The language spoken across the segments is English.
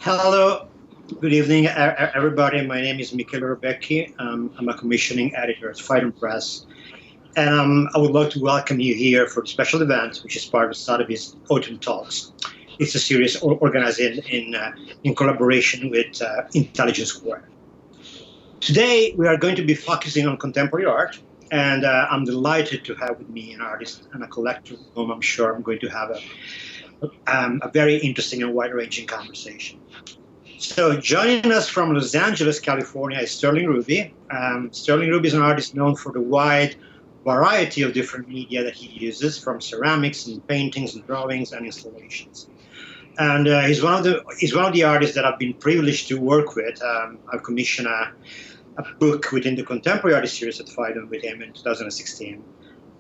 Hello, good evening, everybody. My name is Michele Robecchi. I'm a commissioning editor at Phaidon Press, and I would like to welcome you here for the special event, which is part of Sotheby's Autumn Talks. It's a series organized in collaboration with Intelligence Square. Today, we are going to be focusing on contemporary art, and I'm delighted to have with me an artist and a collector with whom I'm sure I'm going to have a very interesting and wide-ranging conversation. So joining us from Los Angeles, California is Sterling Ruby. Sterling Ruby is an artist known for the wide variety of different media that he uses, from ceramics and paintings and drawings and installations. And he's one of the artists that I've been privileged to work with. I've commissioned a book within the Contemporary Artist series at Phaidon with him in 2016,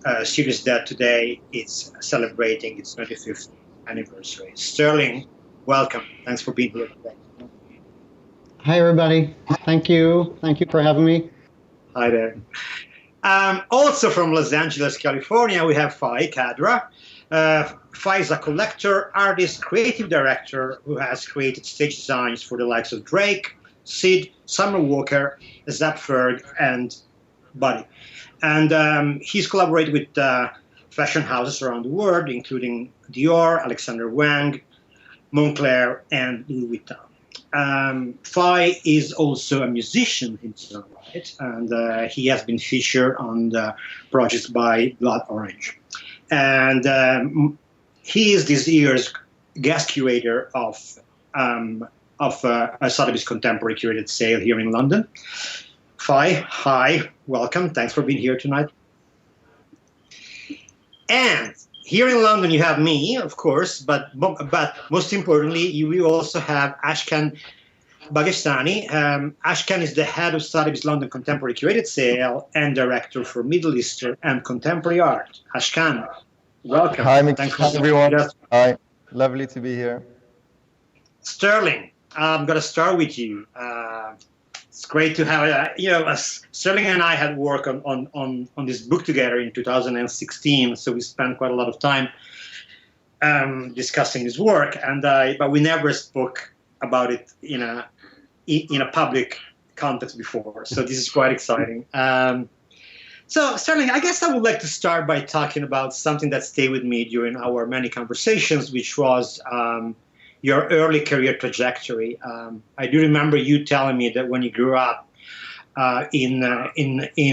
a series that today is celebrating its 25th anniversary. Sterling, welcome. Thanks for being here today. Hi, everybody. Thank you. Thank you for having me. Hi there. Also from Los Angeles, California, we have Fai Khadra. Fai is a collector, artist, creative director who has created stage designs for the likes of Drake, Sid, Summer Walker, Zapp Ferg, and Buddy. And he's collaborated with fashion houses around the world, including Dior, Alexander Wang, Moncler, and Louis Vuitton. Fai is also a musician himself, right? And he has been featured on the projects by Blood Orange. And he is this year's guest curator of Sotheby's Contemporary Curated sale here in London. Fai, hi, welcome. Thanks for being here tonight. And here in London, you have me, of course, but most importantly, you also have Ashkan Baghestani. Ashkan is the head of Sotheby's London Contemporary Curated sale and director for Middle Eastern and Contemporary art. Ashkan, welcome. Hi, everyone. Hi, lovely to be here. Sterling, I'm going to start with you. It's great to have, Sterling and I had worked on this book together in 2016, so we spent quite a lot of time discussing his work, but we never spoke about it in a public context before, so this is quite exciting. So, Sterling, I guess I would like to start by talking about something that stayed with me during our many conversations, which was your early career trajectory. I do remember you telling me that when you grew up in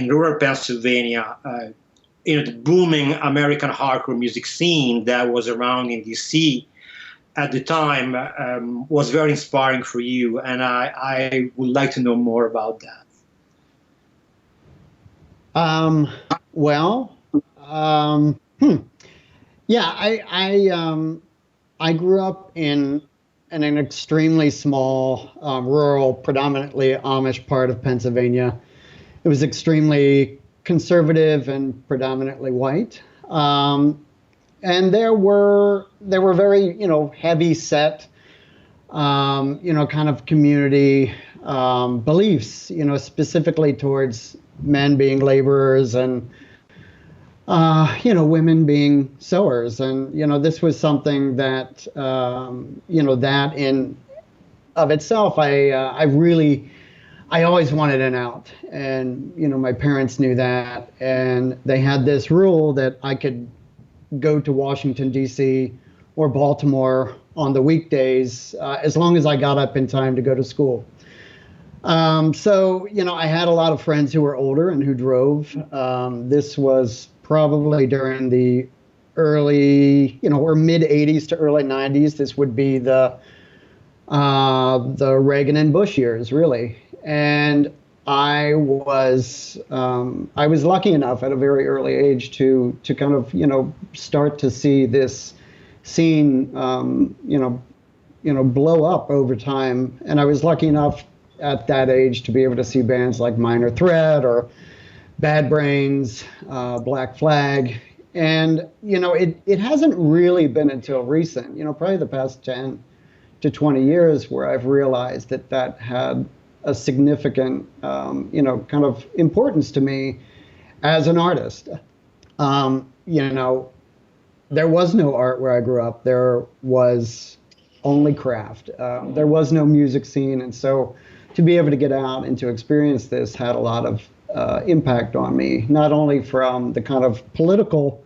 rural Pennsylvania, the booming American hardcore music scene that was around in DC at the time was very inspiring for you, and I would like to know more about that. Yeah, I grew up in an extremely small, rural, predominantly Amish part of Pennsylvania. It was extremely conservative and predominantly white. And there were very, heavy set, kind of community beliefs, specifically towards men being laborers and women being sewers. And, this was something that, that in of itself, I always wanted an out. And, my parents knew that. And they had this rule that I could go to Washington, D.C. or Baltimore on the weekdays, as long as I got up in time to go to school. So, I had a lot of friends who were older and who drove. This was probably during the early, or mid 80s to early 90s. This would be the Reagan and Bush years, really. And I was lucky enough at a very early age to kind of, start to see this scene, blow up over time. And I was lucky enough at that age to be able to see bands like Minor Threat or Bad Brains, Black Flag. And, it hasn't really been until recent, probably the past 10 to 20 years where I've realized that had a significant, kind of importance to me as an artist. There was no art where I grew up. There was only craft. There was no music scene, and so to be able to get out and to experience this had a lot of impact on me, not only from the kind of political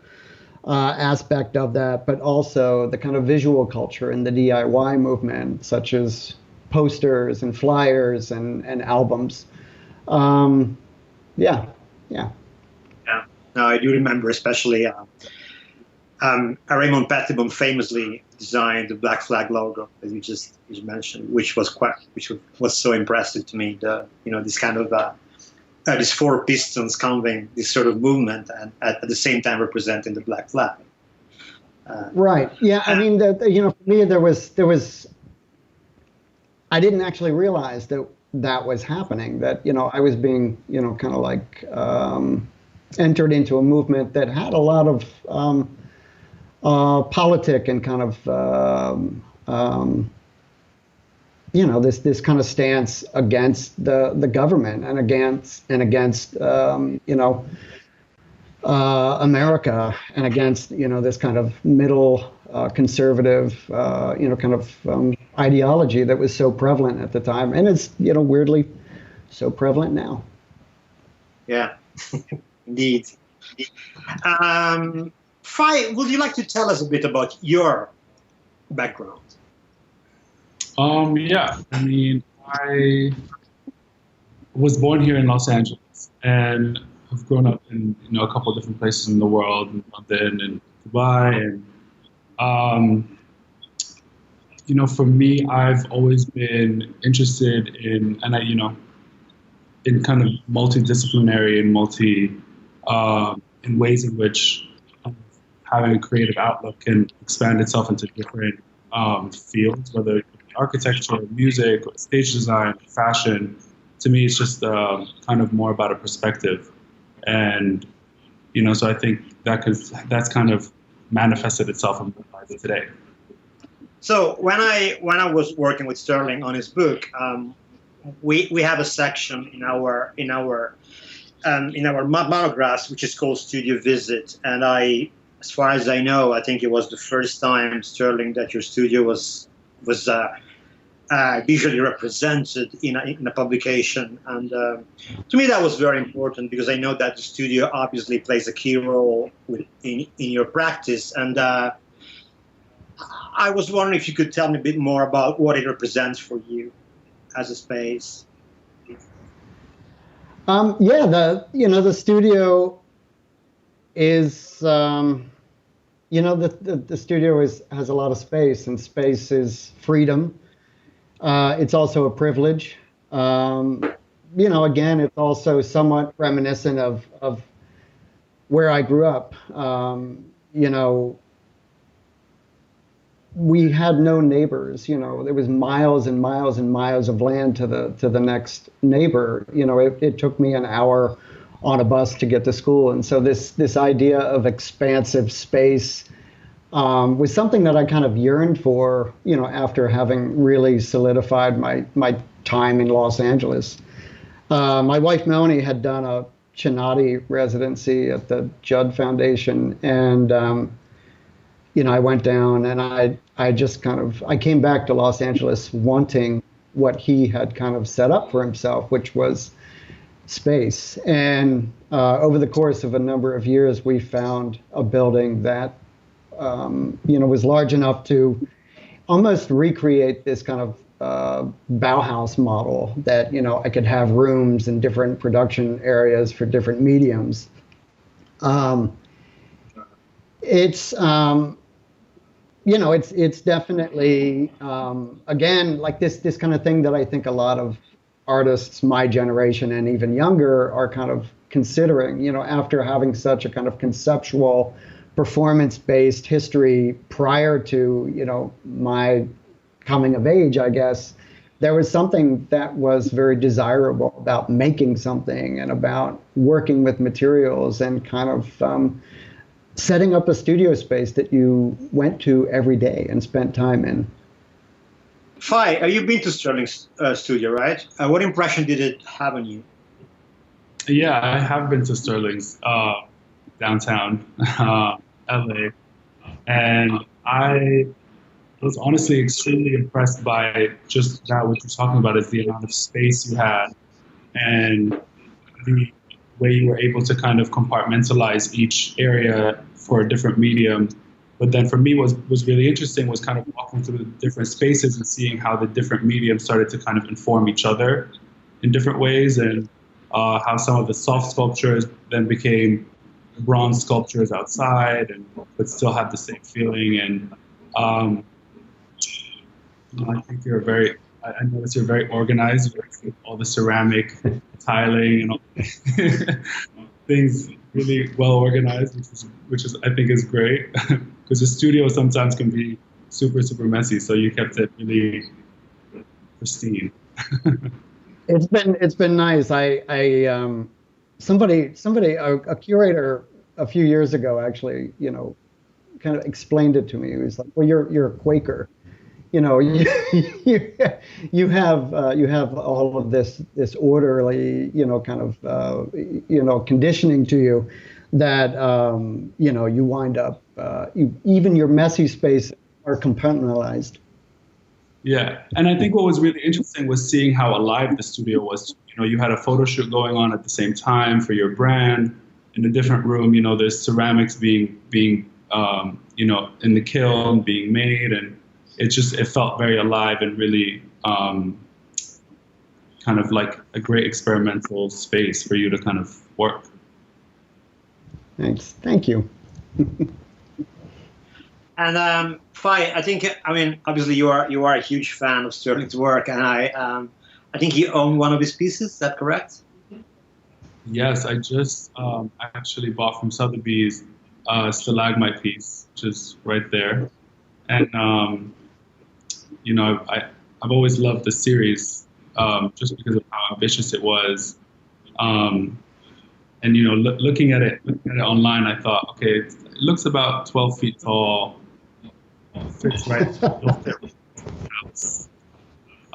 aspect of that, but also the kind of visual culture and the DIY movement, such as posters and flyers and albums. Yeah. Yeah. No, I do remember, especially Raymond Pettibon famously designed the Black Flag logo that you mentioned, which was so impressive to me. This kind of these four pistons conveying this sort of movement, and at the same time representing the Black Flag. Right. Yeah. I mean, for me, there was. I didn't actually realize that was happening. That I was being kind of like entered into a movement that had a lot of politic and kind of this kind of stance against the government and against America and against this kind of middle conservative kind of ideology that was so prevalent at the time, and it's weirdly so prevalent now. Yeah, indeed. Fai, would you like to tell us a bit about your background? Yeah, I mean, I was born here in Los Angeles and have grown up in a couple of different places in the world, in London and Dubai, and for me, I've always been interested in in kind of multidisciplinary and in ways in which having a creative outlook can expand itself into different fields, whether it be architecture, music, stage design, fashion. To me, it's just kind of more about a perspective, and so I think that's kind of manifested itself in my life today. So when I was working with Sterling on his book, we have a section in our monographs which is called Studio Visit, and as far as I know, I think it was the first time, Sterling, that your studio was visually represented in a publication, and to me that was very important because I know that the studio obviously plays a key role in your practice, and I was wondering if you could tell me a bit more about what it represents for you as a space. The studio is, the studio has a lot of space, and space is freedom. It's also a privilege. Again, it's also somewhat reminiscent of where I grew up. We had no neighbors. There was miles and miles and miles of land to the next neighbor. It took me an hour on a bus to get to school, and so this idea of expansive space was something that I kind of yearned for. After having really solidified my time in Los Angeles. My wife Melanie had done a Chinati residency at the Judd Foundation, and I went down and I came back to Los Angeles wanting what he had kind of set up for himself, which was space. And over the course of a number of years, we found a building that, was large enough to almost recreate this kind of Bauhaus model that, I could have rooms in different production areas for different mediums. It's definitely, again, like this kind of thing that I think a lot of artists my generation and even younger are kind of considering, after having such a kind of conceptual, performance-based history prior to, my coming of age, I guess. There was something that was very desirable about making something and about working with materials and kind of setting up a studio space that you went to every day and spent time in. Fai, you've been to Sterling's studio, right? What impression did it have on you? Yeah, I have been to Sterling's downtown LA, and I was honestly extremely impressed by just that, what you're talking about, is the amount of space you had and the way you were able to kind of compartmentalize each area for a different medium. But then for me, was really interesting was kind of walking through the different spaces and seeing how the different mediums started to kind of inform each other in different ways, and how some of the soft sculptures then became bronze sculptures outside, and but still had the same feeling. And I think you're very. I notice you're very organized with all the ceramic tiling and all things really well organized, which is I think is great, because the studio sometimes can be super messy. So you kept it really pristine. It's been nice. A curator a few years ago actually, kind of explained it to me. He was like, "Well, you're a Quaker, you have all of this orderly, kind of conditioning to you that you wind up even your messy space are compartmentalized." Yeah, and I think what was really interesting was seeing how alive the studio was. You had a photo shoot going on at the same time for your brand. In a different room, there's ceramics being in the kiln being made, and it felt very alive and really kind of like a great experimental space for you to kind of work. Thanks. Thank you. And Fai, obviously you are a huge fan of Sterling's work, and I think you own one of his pieces. Is that correct? Yes, I just actually bought from Sotheby's stalagmite piece, which is right there, and I've always loved the series just because of how ambitious it was, and looking at it online, I thought, okay, it looks about 12 feet tall. Fits right into the house.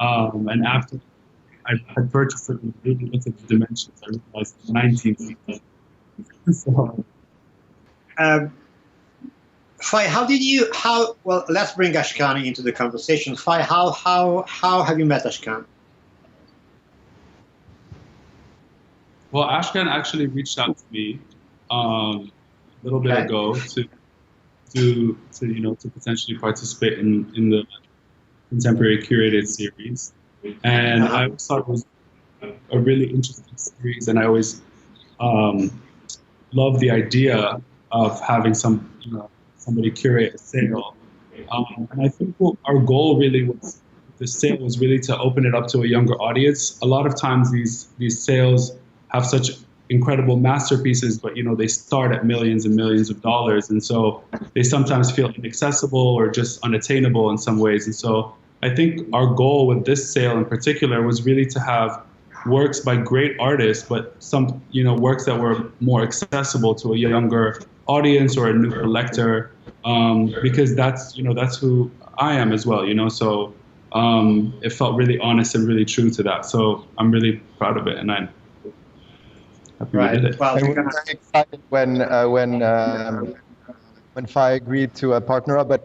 And after I purchased it and really looked at the dimensions, I realized it's 19 feet. So, Fai, well, let's bring Ashkan into the conversation. Fai, how have you met Ashkan? Well, Ashkan actually reached out to me a little bit ago to potentially participate in the contemporary curated series, and I always thought it was a really interesting series, and I always loved the idea of having somebody curate a sale, and I think our goal really was the sale was really to open it up to a younger audience. A lot of times these sales have such incredible masterpieces, but they start at millions and millions of dollars, and so they sometimes feel inaccessible or just unattainable in some ways. And so I think our goal with this sale in particular was really to have works by great artists, but some works that were more accessible to a younger audience or a new collector, because that's who I am as well. So it felt really honest and really true to that. So I'm really proud of it, and I'm right. Well, we were very excited when Fai agreed to partner up. But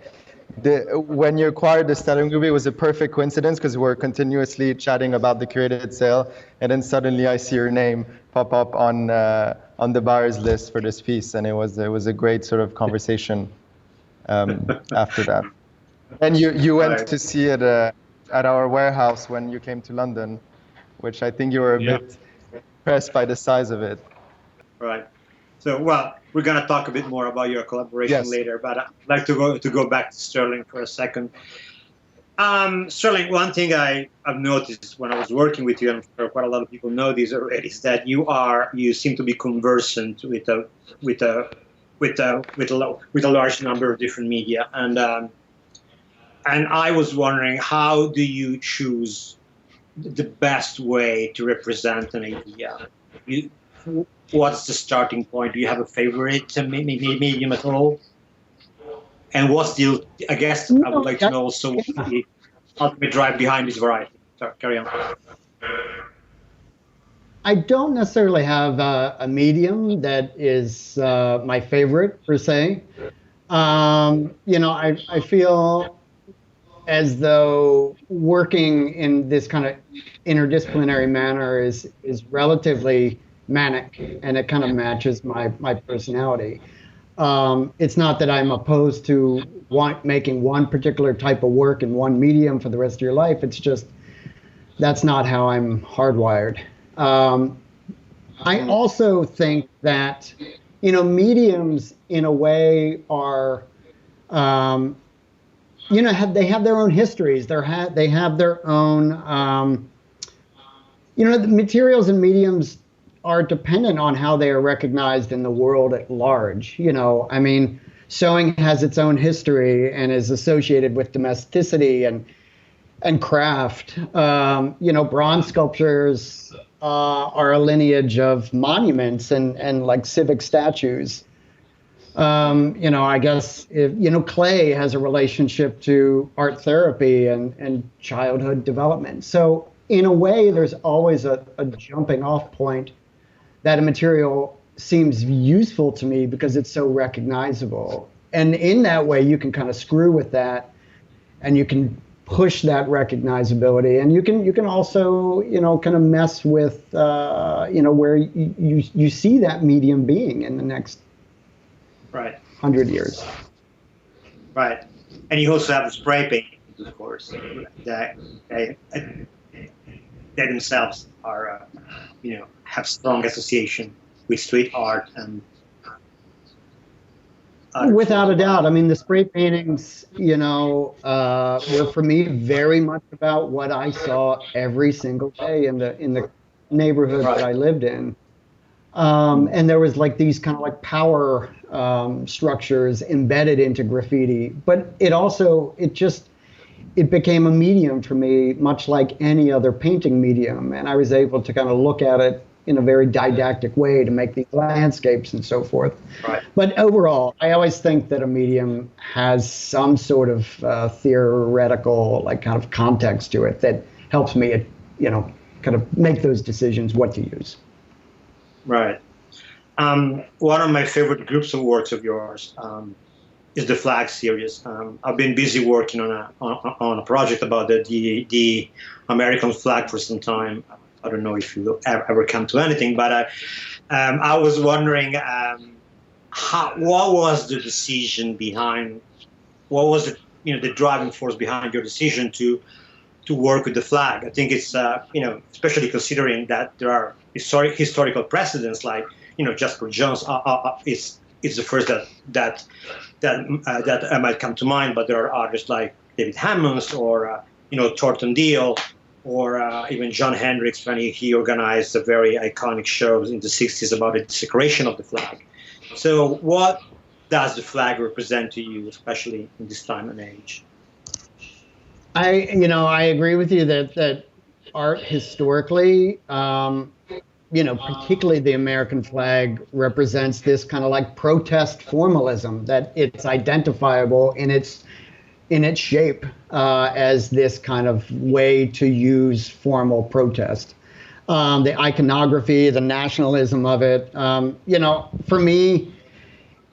when you acquired the Stellar Group, it was a perfect coincidence because we're continuously chatting about the curated sale, and then suddenly I see your name pop up on the buyers list for this piece, and it was a great sort of conversation after that. And you went to see it at our warehouse when you came to London, which I think you were a bit impressed by the size of it. Right. So, well, we're going to talk a bit more about your collaboration later, but I'd like to go back to Sterling for a second. Sterling, one thing I've noticed when I was working with you, and I'm sure quite a lot of people know this already, is that you seem to be conversant with a large number of different media, and I was wondering, how do you choose the best way to represent an idea? What's the starting point? Do you have a favorite medium at all? And what's the, I guess I would like to know also what's the ultimate drive behind this variety. Sorry, carry on. I don't necessarily have a medium that is my favorite per se. I feel as though working in this kind of interdisciplinary manner is relatively manic, and it kind of matches my personality. It's not that I'm opposed to making one particular type of work in one medium for the rest of your life. It's just that's not how I'm hardwired. I also think that, mediums in a way are, they have their own histories. They have their own, the materials and mediums are dependent on how they are recognized in the world at large. Sewing has its own history and is associated with domesticity and craft. Bronze sculptures are a lineage of monuments and like civic statues. I guess clay has a relationship to art therapy and childhood development. So in a way, there's always a jumping off point that a material seems useful to me because it's so recognizable. And in that way, you can kind of screw with that, and you can push that recognizability, and you can also kind of mess with where you see that medium being in the next 100 years. Right, and you also have the spray paintings, of course, that they themselves are have strong association with street art and. Without a doubt. The spray paintings, were for me very much about what I saw every single day in the neighborhood that I lived in. And there was like these kind of like power structures embedded into graffiti, but it became a medium for me, much like any other painting medium. And I was able to kind of look at it in a very didactic way to make these landscapes and so forth. Right. But overall, I always think that a medium has some sort of theoretical, like kind of context to it that helps me, kind of make those decisions what to use. Right. One of my favorite groups of works of yours is the Flag series. I've been busy working on a project about the American flag for some time. I don't know if you ever come to anything, but I was wondering what was the decision behind, what was the driving force behind your decision to work with the flag? I think it's especially considering that there are historical precedents, like Jasper Jones is the first that might come to mind, but there are others like David Hammons or Thornton Deal. Or even John Hendricks, when he organized a very iconic show in the 60s about the desecration of the flag. So what does the flag represent to you, especially in this time and age? I agree with you that art historically, particularly the American flag, represents this kind of like protest formalism, that it's identifiable in its shape as this kind of way to use formal protest. The iconography, the nationalism of it, for me,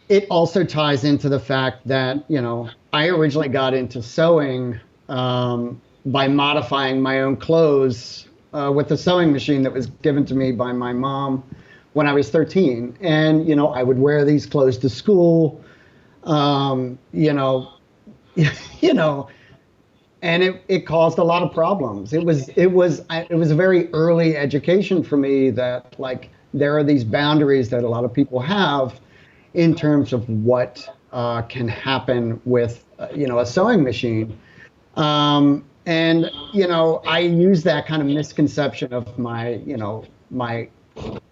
it also ties into the fact that, I originally got into sewing by modifying my own clothes with a sewing machine that was given to me by my mom when I was 13. And, I would wear these clothes to school, and it caused a lot of problems. It was a very early education for me that like there are these boundaries that a lot of people have in terms of what can happen with a sewing machine. And I use that kind of misconception of my my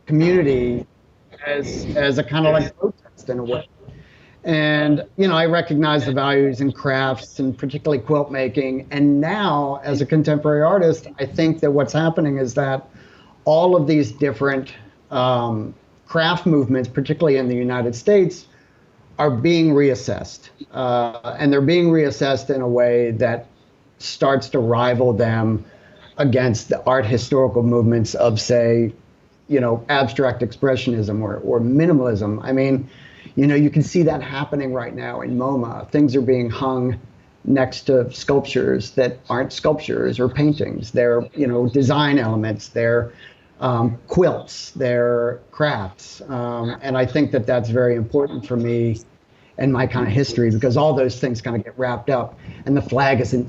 community as a kind of like protest in a way. And, I recognize the values in crafts and particularly quilt making. And now, as a contemporary artist, I think that what's happening is that all of these different craft movements, particularly in the United States, are being reassessed. And they're being reassessed in a way that starts to rival them against the art historical movements of, say, abstract expressionism or minimalism. You can see that happening right now in MoMA. Things are being hung next to sculptures that aren't sculptures or paintings. They're, design elements. They're quilts. They're crafts. And I think that that's very important for me and my kind of history, because all those things kind of get wrapped up, and the flag is a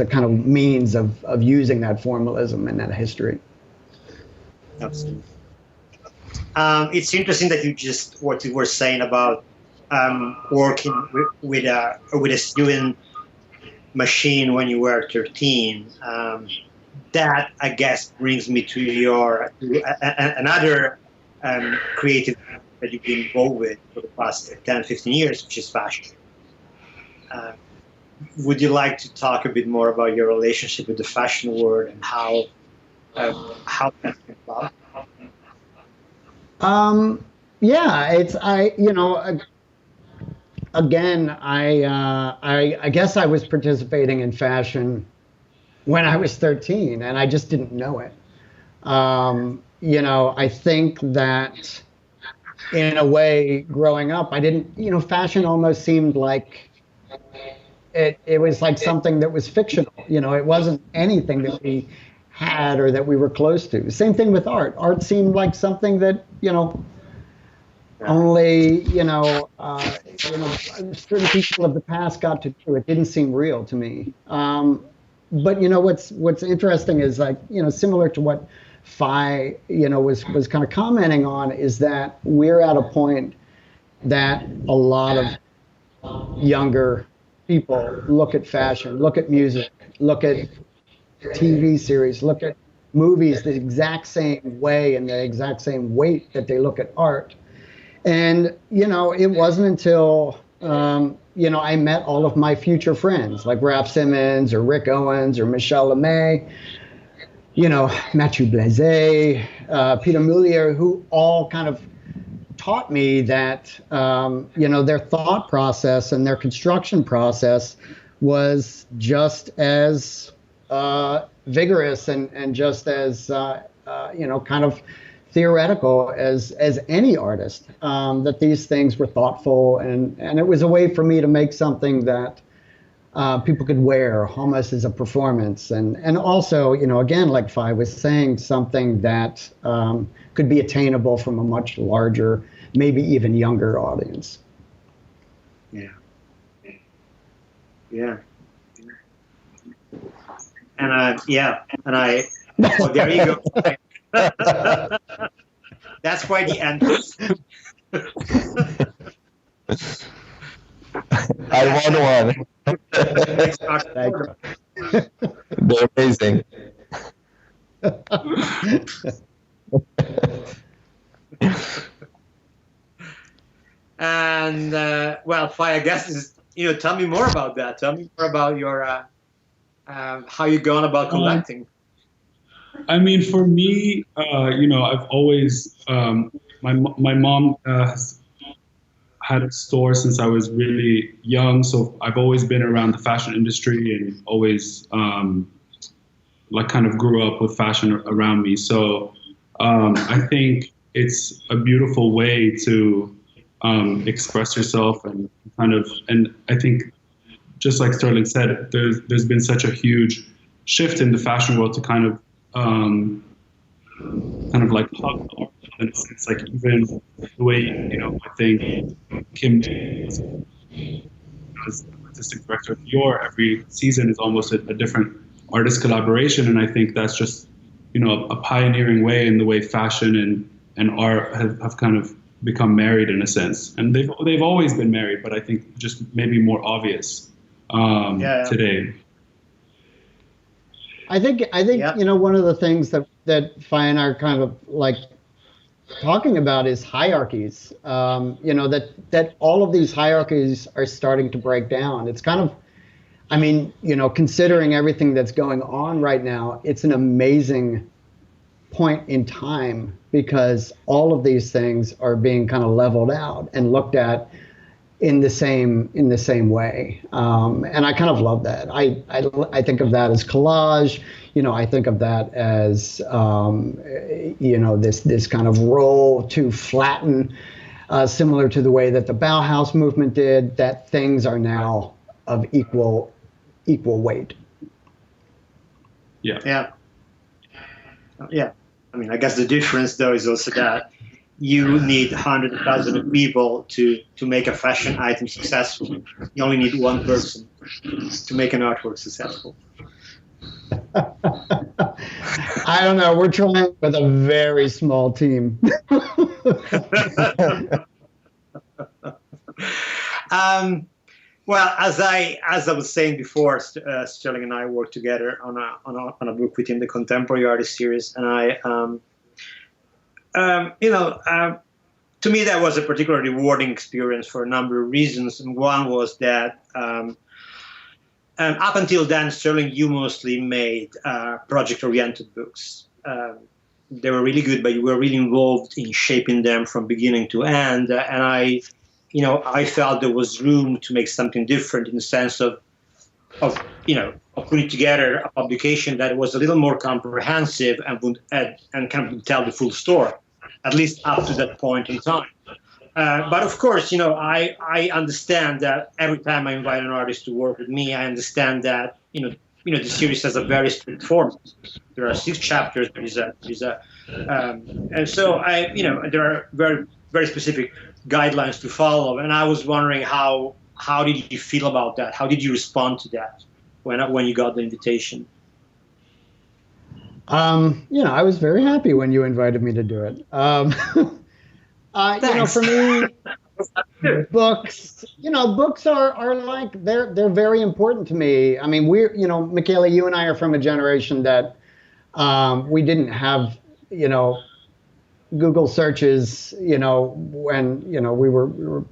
kind of means of using that formalism and that history. Absolutely. It's interesting that what you were saying about working with a student machine when you were 13. That, I guess, brings me to another creative that you've been involved with for the past 10, 15 years, which is fashion. Would you like to talk a bit more about your relationship with the fashion world and how that came about? I guess I was participating in fashion when I was 13, and I just didn't know it. I think that in a way, growing up, I didn't, fashion almost seemed like it was like something that was fictional. It wasn't anything that we had or that we were close to. Same thing with art. Art seemed like something that, only, certain people of the past got to do. It didn't seem real to me. But what's interesting is, like, similar to what Fai, was kind of commenting on, is that we're at a point that a lot of younger people look at fashion, look at music, look at TV series, look at movies the exact same way and the exact same weight that they look at art. And, it wasn't until, I met all of my future friends, like Ralph Simmons or Rick Owens or Michele LeMay, Mathieu Blazé, Peter Mulier, who all kind of taught me that, their thought process and their construction process was just as vigorous and just as, kind of theoretical as any artist, that these things were thoughtful, and it was a way for me to make something that people could wear almost as a performance, and also, again, like Fai was saying, something that could be attainable from a much larger, maybe even younger audience. Yeah. Well, there you go. That's why the answers. I won one. They're amazing. And well, Fai, I guess tell me more about that. Tell me more about your how you gone about collecting. I mean, for me, I've always my mom has had a store since I was really young, so I've always been around the fashion industry and always kind of grew up with fashion around me. So I think it's a beautiful way to express yourself and I think, just like Sterling said, there's been such a huge shift in the fashion world to kind of like hug art, in a sense, like even the way, I think Kim, as the artistic director of Dior, every season is almost a different artist collaboration, and I think that's just, a pioneering way in the way fashion and art have kind of become married in a sense, and they've always been married, but I think just maybe more obvious today. I think one of the things that Fai and I are kind of like talking about is hierarchies. That all of these hierarchies are starting to break down. It's kind of, considering everything that's going on right now, it's an amazing point in time, because all of these things are being kind of leveled out and looked at in the same way, and I kind of love that. I think of that as collage. I think of that as this kind of role to flatten, similar to the way that the Bauhaus movement did. That things are now of equal weight. Yeah. I mean, I guess the difference though is also that you need hundreds of thousands of people to make a fashion item successful. You only need one person to make an artwork successful. I don't know. We're trying with a very small team. Well, as I was saying before, Sterling and I worked together on a book within the Contemporary Artist series, and to me that was a particularly rewarding experience for a number of reasons. And one was that up until then, Sterling, you mostly made project-oriented books. They were really good, but you were really involved in shaping them from beginning to end. And I felt there was room to make something different in the sense of putting together a publication that was a little more comprehensive and would and kind of tell the full story, at least up to that point in time. But of course, I understand that every time I invite an artist to work with me, I understand that the series has a very strict format. There are 6 chapters. And so there are very, very specific guidelines to follow. And I was wondering how did you feel about that? How did you respond to that when you got the invitation? I was very happy when you invited me to do it. For me, books are like, they're very important to me. I mean, Michele, you and I are from a generation that we didn't have, Google searches, when, we were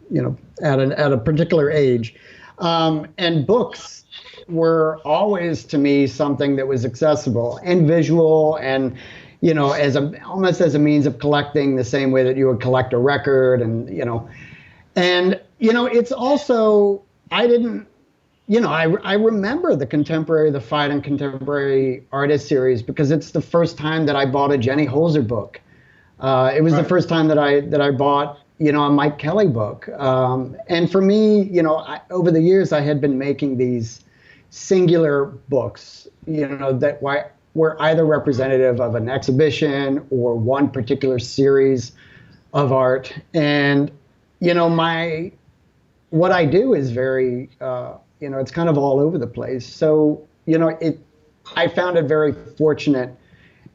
at a particular age. And books were always, to me, something that was accessible and visual and, almost as a means of collecting the same way that you would collect a record it's also, I remember the Phaidon Contemporary Artist series because it's the first time that I bought a Jenny Holzer book. It was the first time that I bought, a Mike Kelly book. And for me, over the years, I had been making these singular books, that were either representative of an exhibition or one particular series of art. And, what I do is very, it's kind of all over the place. So, I found it very fortunate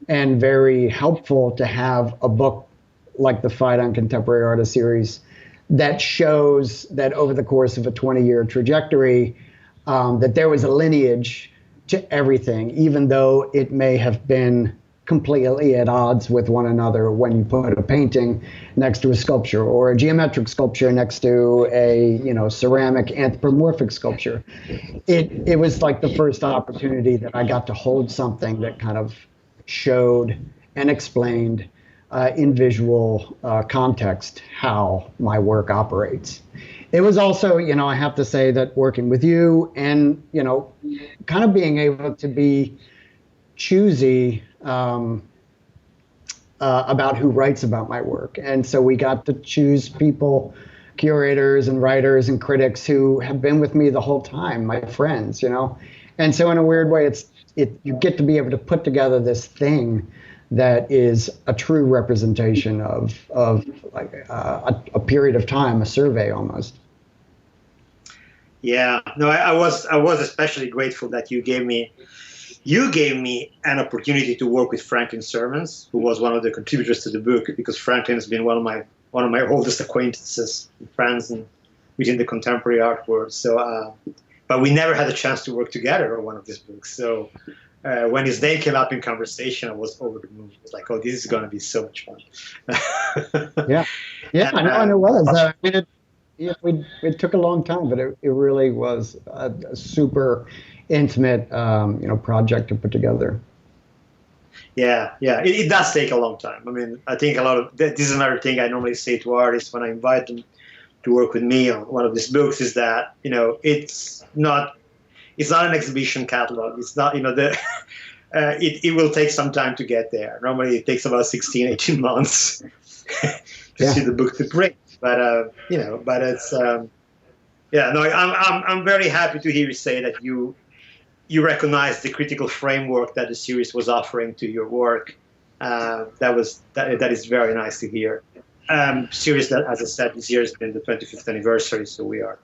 and very helpful to have a book like the Phaidon Contemporary Artist series that shows that over the course of a 20-year trajectory, that there was a lineage to everything, even though it may have been completely at odds with one another when you put a painting next to a sculpture or a geometric sculpture next to a ceramic anthropomorphic sculpture. It was like the first opportunity that I got to hold something that kind of showed and explained in visual context how my work operates. It was also, I have to say that working with you and, kind of being able to be choosy about who writes about my work. And so we got to choose people, curators and writers and critics who have been with me the whole time, my friends, And so in a weird way, you get to be able to put together this thing that is a true representation of like a period of time, a survey almost. Yeah, no, I was especially grateful that you gave me an opportunity to work with Franklin Sermons, who was one of the contributors to the book, because Franklin has been one of my oldest acquaintances and friends within the contemporary art world. So, but we never had a chance to work together on one of these books. So when his name came up in conversation, I was over the moon. I was like, oh, this is going to be so much fun. Yeah, I know, and it was. It took a long time, but it really was a super intimate, project to put together. Yeah, it does take a long time. I mean, I think this is another thing I normally say to artists when I invite them to work with me on one of these books is that, it's not an exhibition catalog. It's not, it will take some time to get there. Normally it takes about 16, 18 months to see the book to print. But, but it's, Yeah, no, I'm very happy to hear you say that you recognize the critical framework that the series was offering to your work. That is very nice to hear. Series that, as I said, this year has been the 25th anniversary, so we are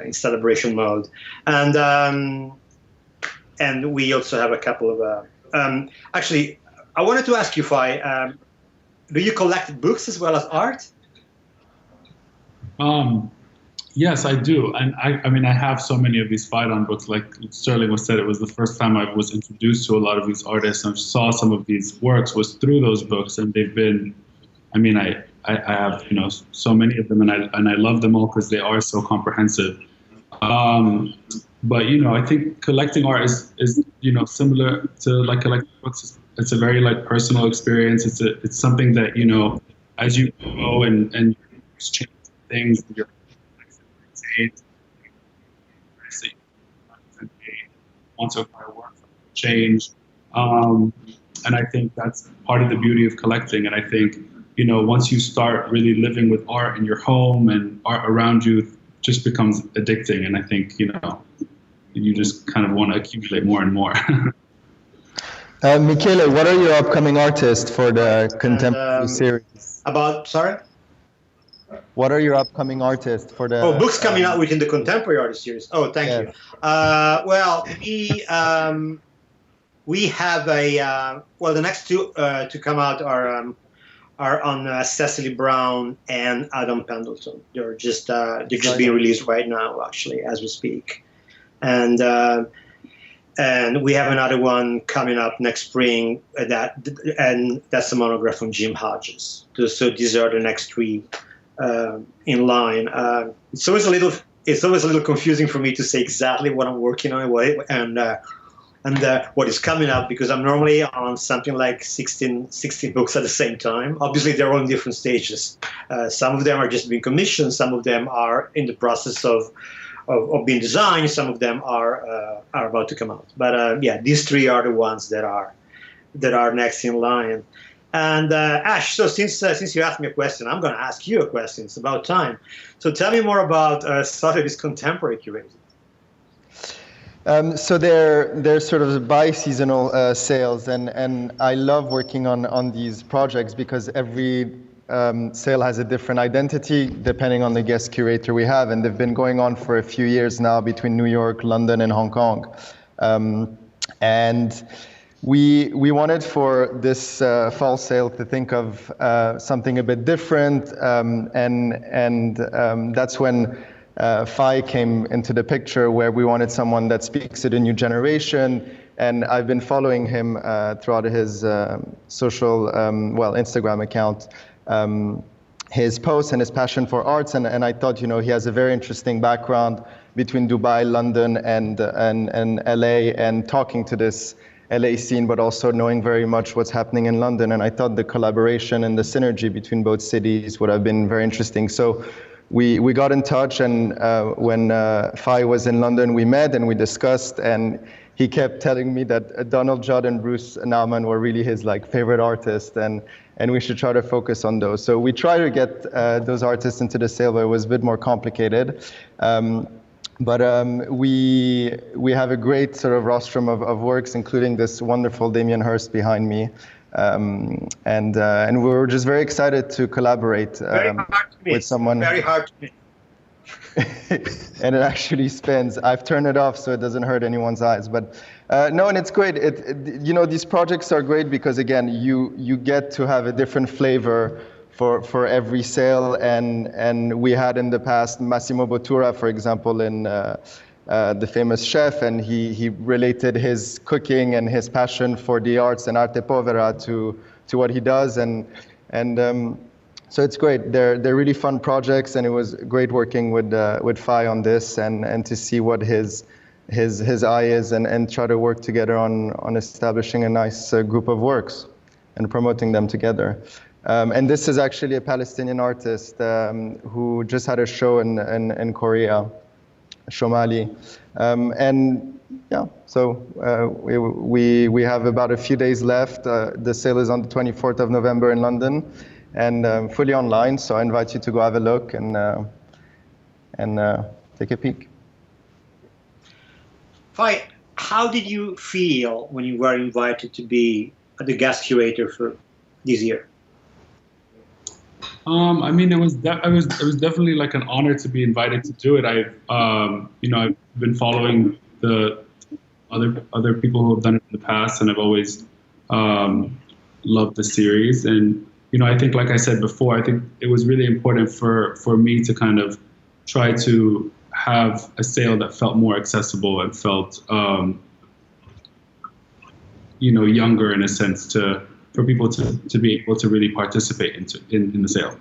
in celebration mode, and we also have a couple of. Actually, I wanted to ask you, Fai, do you collect books as well as art? Yes, I do. And I mean, I have so many of these Phaidon books. Like Sterling was said, it was the first time I was introduced to a lot of these artists and saw some of these works was through those books. And they've been, I mean, I have, you know, so many of them, and I love them all because they are so comprehensive. But, you know, I think collecting art is, you know, similar to like collecting books. It's a very like personal experience. It's something that, you know, as you go and change things, you're want to acquire work change, and I think that's part of the beauty of collecting. And I think, you know, once you start really living with art in your home and art around you, just becomes addicting. And I think, you know, you just kind of want to accumulate more and more. Michele, what are your upcoming artists for the contemporary series? Sorry? What are your upcoming artists for the... Oh, books coming out within the contemporary artist series. Oh, thank you. Well, we have the next two to come out are on Cecily Brown and Adam Pendleton. They're just being released right now, actually, as we speak. And we have another one coming up next spring, and that's a monograph from Jim Hodges. So these are the next three in line. It's always a little confusing for me to say exactly what I'm working on and what is coming up, because I'm normally on something like 16 books at the same time. Obviously, they're all in different stages. Some of them are just being commissioned. Some of them are in the process of being designed. Some of them are about to come out. But yeah, these three are the ones that are next in line. And Ash, so since you asked me a question, I'm going to ask you a question. It's about time. So tell me more about Sotheby's contemporary curated. So they're sort of bi-seasonal sales, and I love working on these projects because every sale has a different identity depending on the guest curator we have, and they've been going on for a few years now between New York, London, and Hong Kong. And we wanted for this fall sale to think of something a bit different, and that's when Fai came into the picture, where we wanted someone that speaks to the new generation. And I've been following him throughout his Instagram account, his posts and his passion for arts, and I thought, you know, he has a very interesting background between Dubai, London, and LA, and talking to this LA scene, but also knowing very much what's happening in London. And I thought the collaboration and the synergy between both cities would have been very interesting. So we got in touch, and when Fai was in London, we met and we discussed, and he kept telling me that Donald Judd and Bruce Nauman were really his favorite artists, and we should try to focus on those. So we try to get those artists into the sale, but it was a bit more complicated. But we have a great sort of rostrum of works, including this wonderful Damien Hirst behind me. And we were just very excited to collaborate with someone. Very hard to miss. And it actually spins. I've turned it off so it doesn't hurt anyone's eyes. But no, and it's great. You know, these projects are great because, again, you get to have a different flavor for every sale. And we had in the past Massimo Bottura, for example, in the famous chef, and he related his cooking and his passion for the arts and arte povera to what he does, and so it's great. They're really fun projects, and it was great working with Fai on this, and to see what his eye is, and try to work together on establishing a nice group of works and promoting them together. And this is actually a Palestinian artist who just had a show in Korea, Shomali, and yeah, so we have about a few days left. The sale is on the 24th of November in London, and fully online. So I invite you to go have a look and take a peek. Fai, how did you feel when you were invited to be the guest curator for this year? I mean, it was definitely like an honor to be invited to do it. I've been following the other people who have done it in the past, and I've always loved the series. And I think, like I said before, I think it was really important for me to kind of try to have a sale that felt more accessible and felt younger in a sense for people to be able to really participate in the sale.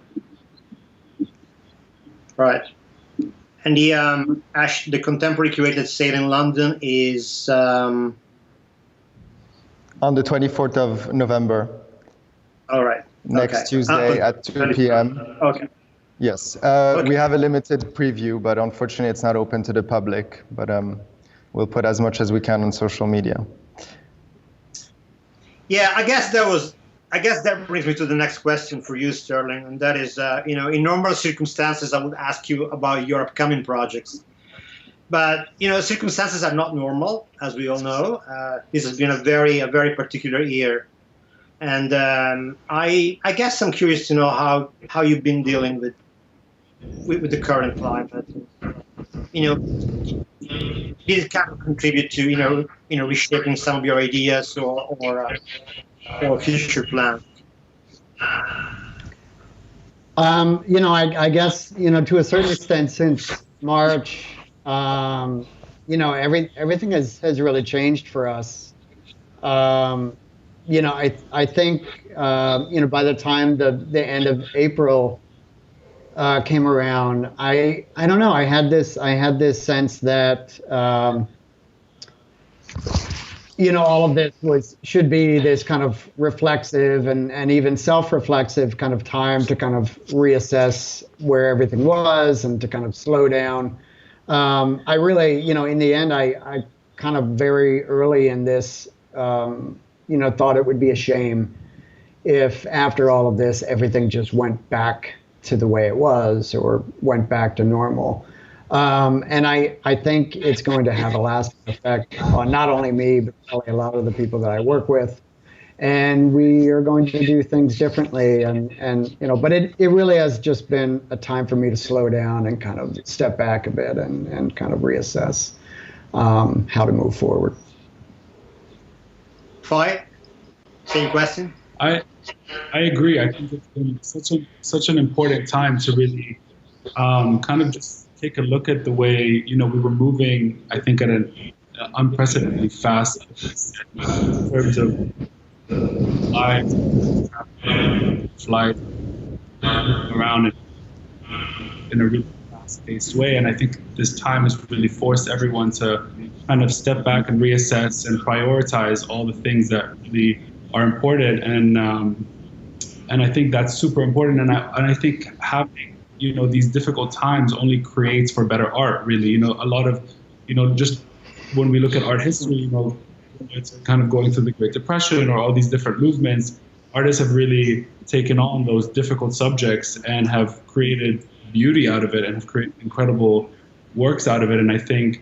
Right. And the contemporary curated sale in London is on the 24th of November. All right. Next Tuesday at 2 p.m. Okay. Yes. We have a limited preview, but unfortunately it's not open to the public. But we'll put as much as we can on social media. Yeah, I guess that brings me to the next question for you, Sterling, and that is, in normal circumstances, I would ask you about your upcoming projects. But, circumstances are not normal, as we all know. This has been a very particular year. And I guess I'm curious to know how you've been dealing with the current climate. Did it kind of contribute to, reshaping some of your ideas or future plans? I guess, to a certain extent since March, everything has really changed for us. I think, by the time the end of April came around, I don't know, I had this sense that, all of this should be this kind of reflexive and even self-reflexive kind of time to kind of reassess where everything was and to kind of slow down. I really, in the end, I kind of very early in this, thought it would be a shame if after all of this, everything just went back to the way it was or went back to normal. And I think it's going to have a lasting effect on not only me, but probably a lot of the people that I work with. And we are going to do things differently. But it really has just been a time for me to slow down and kind of step back a bit and kind of reassess how to move forward. Fai, same question? I agree. I think it's been such an important time to really kind of just take a look at the way we were moving. I think at an unprecedentedly fast in terms of lives, flight around in a really fast-paced way. And I think this time has really forced everyone to kind of step back and reassess and prioritize all the things that really are important. And I think that's super important. And I think having these difficult times only creates for better art, really. A lot of, just when we look at art history, it's kind of going through the Great Depression or all these different movements, artists have really taken on those difficult subjects and have created beauty out of it and have created incredible works out of it. And I think,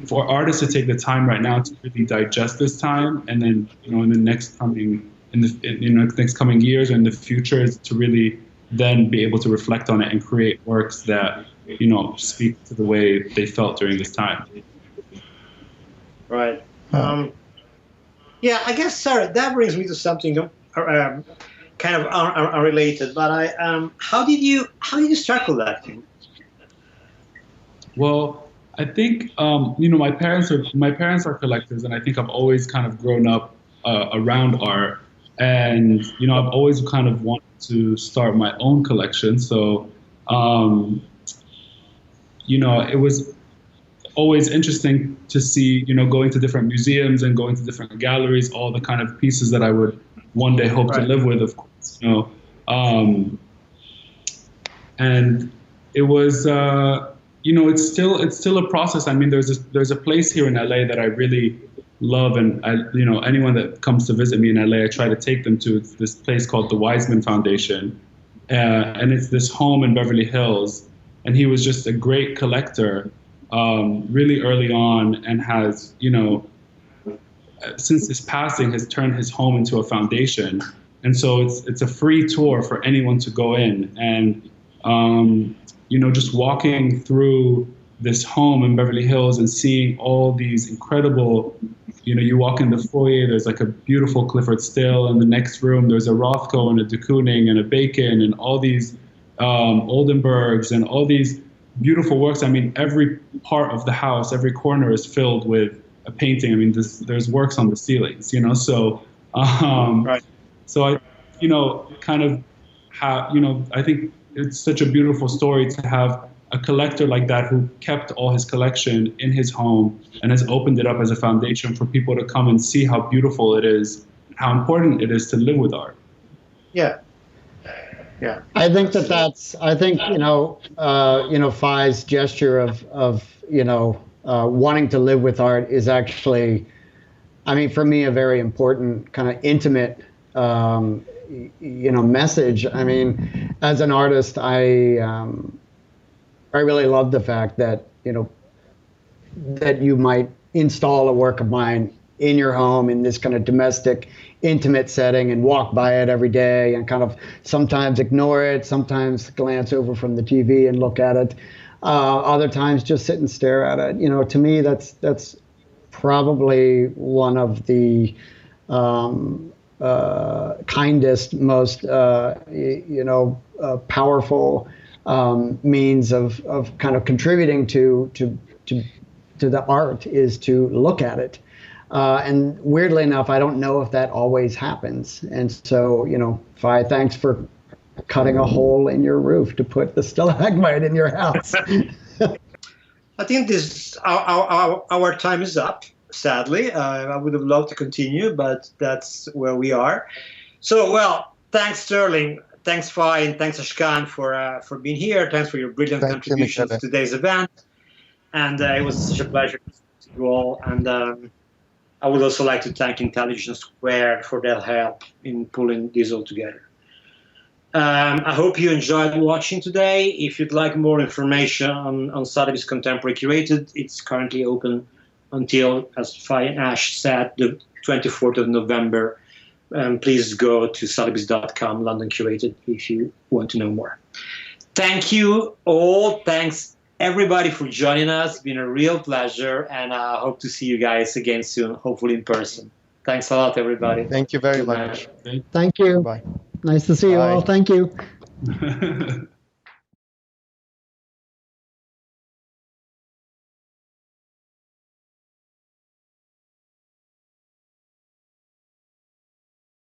for artists to take the time right now to really digest this time, and then, in the next coming years or in the future, is to really then be able to reflect on it and create works that, speak to the way they felt during this time. Right. I guess, Sarah, that brings me to something kind of unrelated. But how did you start collecting? Well, I think my parents are collectors, and I think I've always kind of grown up around art, and I've always kind of wanted to start my own collection. So it was always interesting to see, going to different museums and going to different galleries, all the kind of pieces that I would one day hope to live with, of course. And it was. It's still a process. I mean, there's a place here in LA that I really love, and anyone that comes to visit me in LA, I try to take them to. It's this place called the Weizmann Foundation, and it's this home in Beverly Hills and he was just a great collector really early on, and has, since his passing, has turned his home into a foundation. And so it's a free tour for anyone to go in, and just walking through this home in Beverly Hills and seeing all these incredible, you walk in the foyer, there's like a beautiful Clifford Still. In the next room, there's a Rothko and a de Kooning and a Bacon and all these Oldenburgs and all these beautiful works. I mean, every part of the house, every corner is filled with a painting. I mean, there's works on the ceilings, so, Right. so I, kind of have, I think it's such a beautiful story to have a collector like that who kept all his collection in his home and has opened it up as a foundation for people to come and see how beautiful it is, how important it is to live with art. Yeah. Yeah. I think Fai's gesture of wanting to live with art is actually, I mean, for me, a very important kind of intimate, message. I mean, as an artist, I really love the fact that, that you might install a work of mine in your home in this kind of domestic, intimate setting and walk by it every day and kind of sometimes ignore it, sometimes glance over from the TV and look at it. Other times just sit and stare at it. To me, that's probably one of the kindest, most, powerful means of kind of contributing to the art is to look at it. And weirdly enough, I don't know if that always happens. And so, Fai, thanks for cutting a hole in your roof to put the stalagmite in your house. I think our time is up, sadly. I would have loved to continue, but that's where we are. So, well, thanks, Sterling. Thanks, Fai, and thanks, Ashkan, for being here. Thanks for your brilliant contributions to today's event. And it was such a pleasure to speak to you all. And I would also like to thank Intelligence Squared for their help in pulling this all together. I hope you enjoyed watching today. If you'd like more information on Sotheby's Contemporary Curated, it's currently open until, as Fai and Ash said, the 24th of November. Please go to Sotheby's.com, London Curated, if you want to know more. Thank you all. Thanks, everybody, for joining us. It's been a real pleasure, and I hope to see you guys again soon, hopefully in person. Thanks a lot, everybody. Thank you very much. Thank you. Bye. Nice to see you all. Thank you.